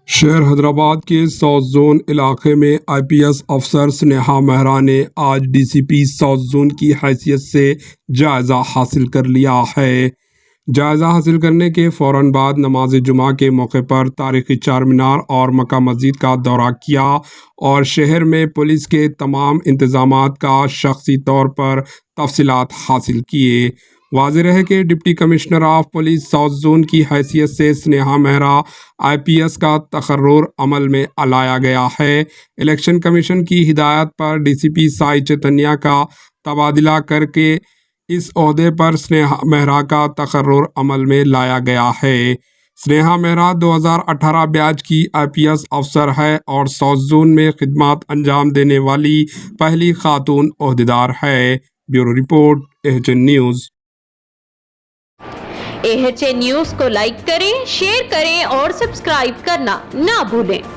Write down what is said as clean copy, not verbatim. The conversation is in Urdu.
شہر حیدرآباد کے ساؤتھ زون علاقے میں آئی پی ایس افسر سنیہا مہرا نے آج ڈی سی پی ساؤتھ زون کی حیثیت سے جائزہ حاصل کر لیا ہے۔ جائزہ حاصل کرنے کے فوراً بعد نماز جمعہ کے موقع پر تاریخی چار مینار اور مکہ مسجد کا دورہ کیا اور شہر میں پولیس کے تمام انتظامات کا شخصی طور پر تفصیلات حاصل کیے۔ واضح رہے کہ deputy commissioner of police south zone کی حیثیت سے سنیہا مہرا آئی پی ایس کا تقرر عمل میں لایا گیا ہے۔ الیکشن کمیشن کی ہدایت پر ڈی سی پی سائی چیتنیا کا تبادلہ کر کے اس عہدے پر سنیہا مہرا کا تقرر عمل میں لایا گیا ہے۔ سنیہا مہرا 2018 بیچ کی آئی پی ایس افسر ہے اور ساؤتھ زون میں خدمات انجام دینے والی پہلی خاتون عہدیدار ہے۔ Bureau report AHN news. AHN news کو لائک کریں، شیئر کریں اور سبسکرائب کرنا نہ بھولیں۔